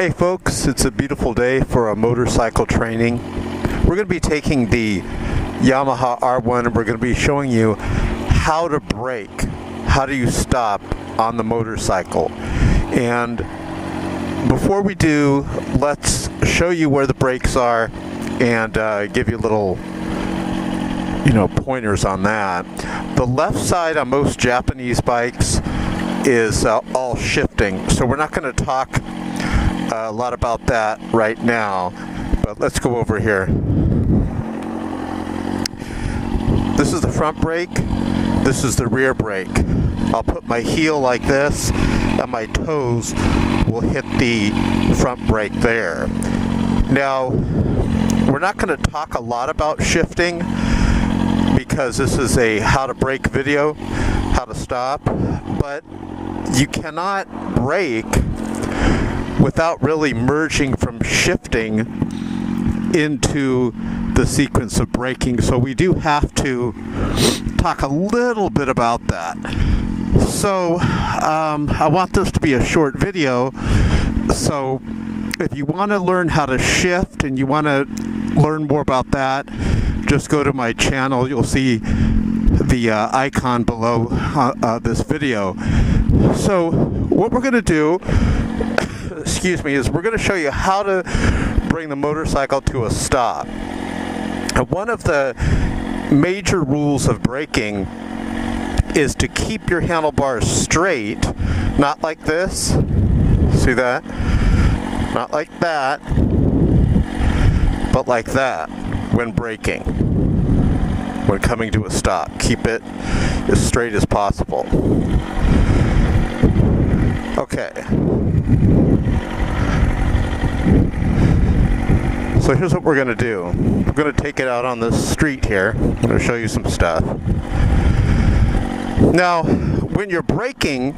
Hey folks, it's a beautiful day for a motorcycle training. We're going to be taking the Yamaha R1 and we're going to be showing you how to brake, how do you stop on the motorcycle. And before we do, let's show you where the brakes are and give you a little pointers on that. The left side on most Japanese bikes is all shifting, so we're not going to talk a lot about that right now, but let's go over here. This is the front brake, this is the rear brake. I'll put my heel like this and my toes will hit the front brake there. Now, we're not going to talk a lot about shifting because this is a how to brake video, how to stop, but you cannot brake without really merging from shifting into the sequence of braking. So we do have to talk a little bit about that. So I want this to be a short video. So if you want to learn how to shift and you want to learn more about that, just go to my channel. You'll see the icon below this video. So what we're going to do, is we're going to show you how to bring the motorcycle to a stop. One of the major rules of braking is to keep your handlebars straight, not like this. See that? Not like that, but like that when braking. When coming to a stop, keep it as straight as possible. Okay. So here's what we're going to do. We're going to take it out on the street here. I'm going to show you some stuff. Now, when you're braking,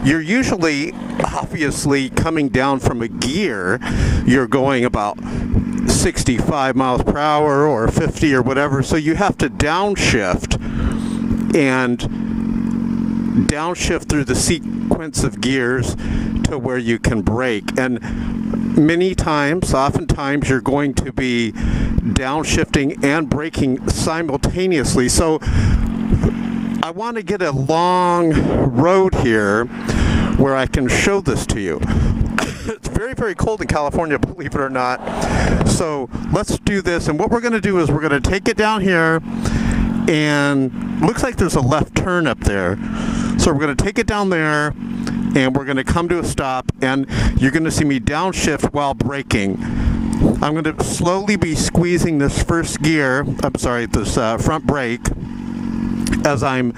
you're usually obviously coming down from a gear. You're going about 65 miles per hour or 50 or whatever, so you have to downshift and downshift through the sequence of gears to where you can brake. And oftentimes you're going to be downshifting and braking simultaneously. So I want to get a long road here where I can show this to you. It's very, very cold in California, believe it or not. So let's do this. And what we're going to do is we're going to take it down here, and looks like there's a left turn up there. So we're going to take it down there, and we're going to come to a stop, and you're going to see me downshift while braking. I'm going to slowly be squeezing this this front brake as I'm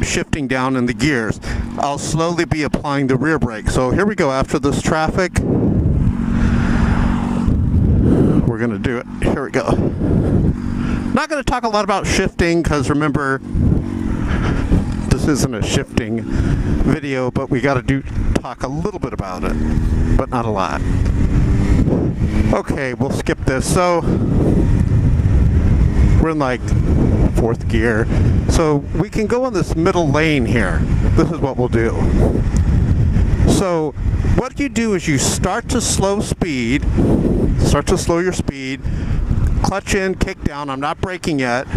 shifting down in the gears. I'll slowly be applying the rear brake. So here we go. After this traffic, we're going to do it. Here we go. Not going to talk a lot about shifting because remember, this isn't a shifting video, but we got to talk a little bit about it, but not a lot. Okay, we'll skip this. So we're in like fourth gear, so we can go in this middle lane here. This is what we'll do. So what you do is you start to slow your speed, clutch in, kick down. I'm not braking yet.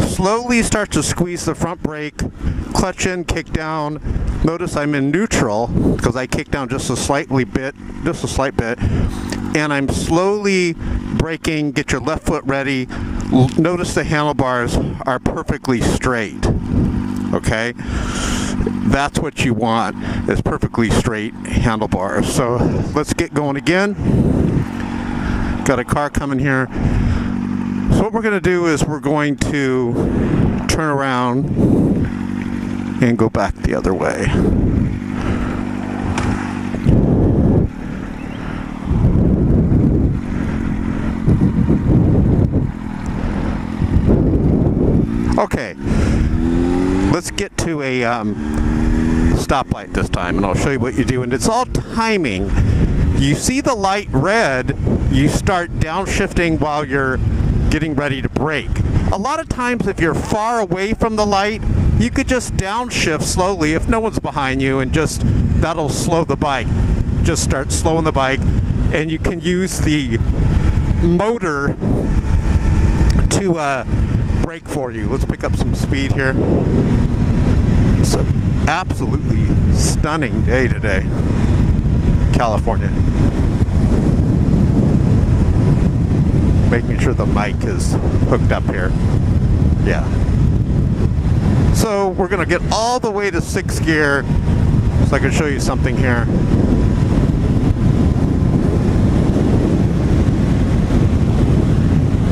Slowly start to squeeze the front brake, clutch in, kick down. Notice I'm in neutral because I kick down just a slight bit, and I'm slowly braking. Get your left foot ready. Notice the handlebars are perfectly straight. Okay? That's what you want, is perfectly straight handlebars. So let's get going again. Got a car coming here. So what we're going to do is we're going to turn around and go back the other way. Okay, let's get to a stoplight this time, and I'll show you what you do. And it's all timing. You see the light red, you start downshifting while you're getting ready to brake. A lot of times if you're far away from the light, you could just downshift slowly if no one's behind you, and just that'll slow the bike. just start slowing the bike, and you can use the motor to brake for you. Let's pick up some speed here. It's an absolutely stunning day today, California. Making sure the mic is hooked up here. Yeah. So we're gonna get all the way to 6th gear so I can show you something here.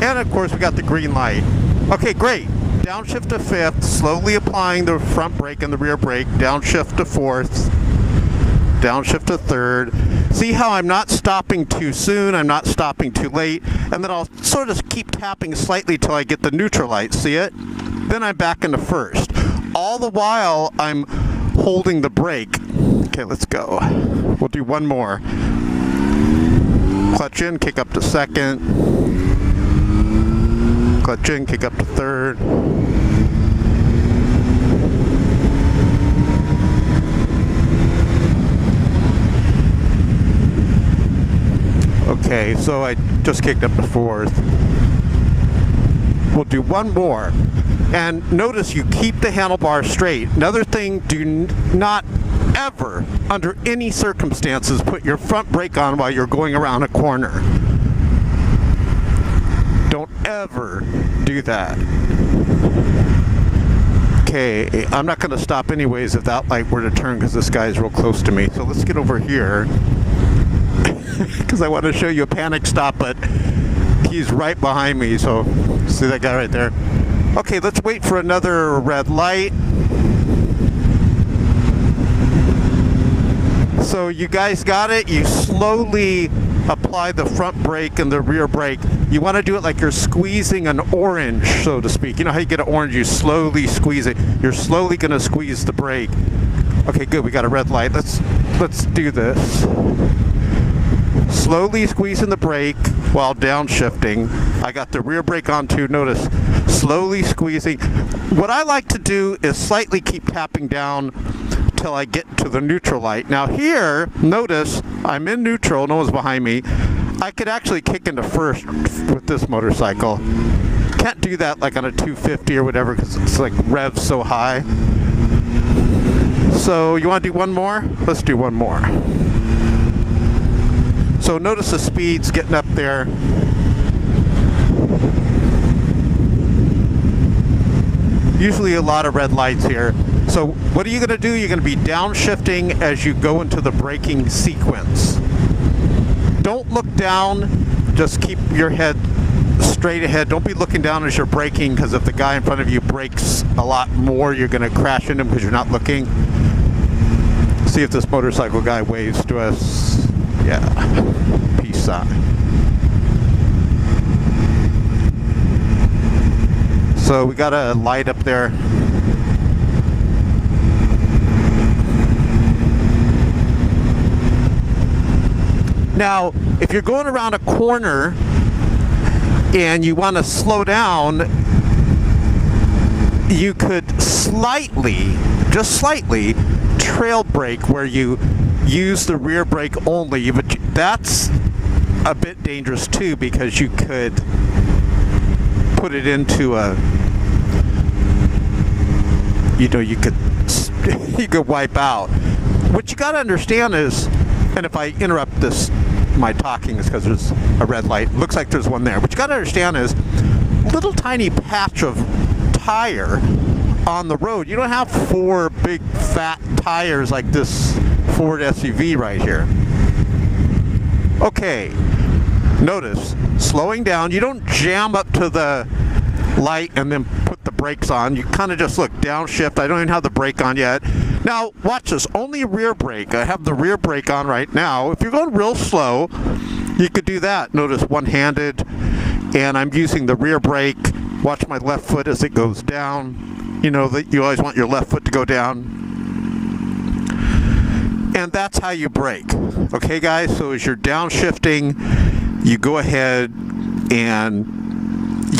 And of course we got the green light. Okay, great. Downshift to 5th, slowly applying the front brake and the rear brake. Downshift to 4th. Downshift to 3rd. See how I'm not stopping too soon, I'm not stopping too late, and then I'll sort of keep tapping slightly till I get the neutral light, see it? Then I'm back into 1st. All the while I'm holding the brake. Okay, let's go. We'll do one more. Clutch in, kick up to 2nd. Clutch in, kick up to 3rd. Okay, so I just kicked up to 4th. We'll do one more. And notice you keep the handlebar straight. Another thing, do not ever, under any circumstances, put your front brake on while you're going around a corner. Don't ever do that. Okay, I'm not going to stop anyways if that light were to turn because this guy is real close to me. So let's get over here. Because I want to show you a panic stop, but he's right behind me, so see that guy right there? Okay, let's wait for another red light. So you guys got it? You slowly apply the front brake and the rear brake. You want to do it like you're squeezing an orange, so to speak. You know how you get an orange, you slowly squeeze it. You're slowly going to squeeze the brake. Okay, good, we got a red light. Let's do this. Slowly squeezing the brake while downshifting. I got the rear brake on too, notice. Slowly squeezing. What I like to do is slightly keep tapping down till I get to the neutral light. Now here, notice, I'm in neutral, no one's behind me. I could actually kick into 1st with this motorcycle. Can't do that like on a 250 or whatever because it's like revs so high. So you want to do one more? Let's do one more. So notice the speed's getting up there. Usually a lot of red lights here. So what are you going to do? You're going to be downshifting as you go into the braking sequence. Don't look down. Just keep your head straight ahead. Don't be looking down as you're braking, because if the guy in front of you brakes a lot more, you're going to crash into him because you're not looking. See if this motorcycle guy waves to us. Yeah, peace sign. So we got a light up there. Now, if you're going around a corner and you want to slow down, you could slightly, just slightly, trail brake where you use the rear brake only, but that's a bit dangerous too because you could put it into a, you could wipe out. What you got to understand is, and if I interrupt this, my talking is because there's a red light. Looks like there's one there. What you got to understand is, little tiny patch of tire on the road. You don't have 4 big fat tires like this Ford SUV right here. Okay, notice, slowing down, you don't jam up to the light and then put the brakes on. You kind of just look, downshift. I don't even have the brake on yet. Now, watch this, only rear brake. I have the rear brake on right now. If you're going real slow, you could do that. Notice one-handed, and I'm using the rear brake. Watch my left foot as it goes down. You know that you always want your left foot to go down. And that's how you brake. Okay, guys? So as you're downshifting, you go ahead and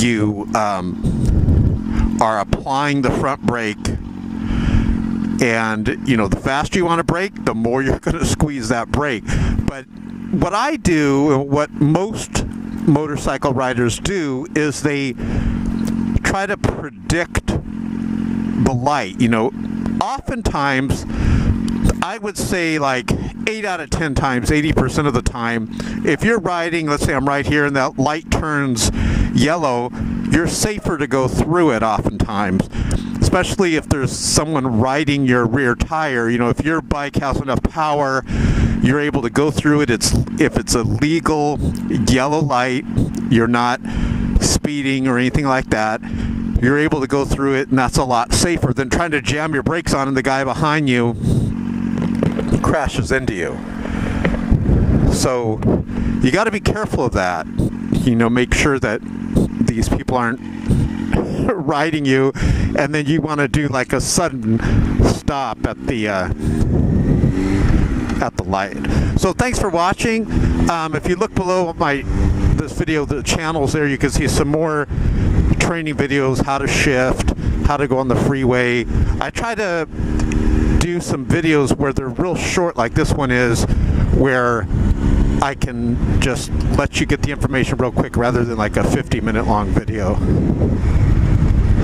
you are applying the front brake And, you know, the faster you want to brake, the more you're going to squeeze that brake. But what I do, what most motorcycle riders do, is they try to predict the light. You know, oftentimes, I would say like 8 out of 10 times, 80% of the time, if you're riding, let's say I'm right here and that light turns yellow, you're safer to go through it oftentimes, especially if there's someone riding your rear tire. You know, if your bike has enough power, you're able to go through it. If it's a legal yellow light, you're not speeding or anything like that, you're able to go through it, and that's a lot safer than trying to jam your brakes on and the guy behind you crashes into you. So you got to be careful of that. You know, make sure that these people aren't riding you and then you want to do like a sudden stop at the light. So thanks for watching. If you look below this video, the channel's there, you can see some more training videos, how to shift, how to go on the freeway. I try to do some videos where they're real short, like this one is, where I can just let you get the information real quick rather than like a 50-minute long video.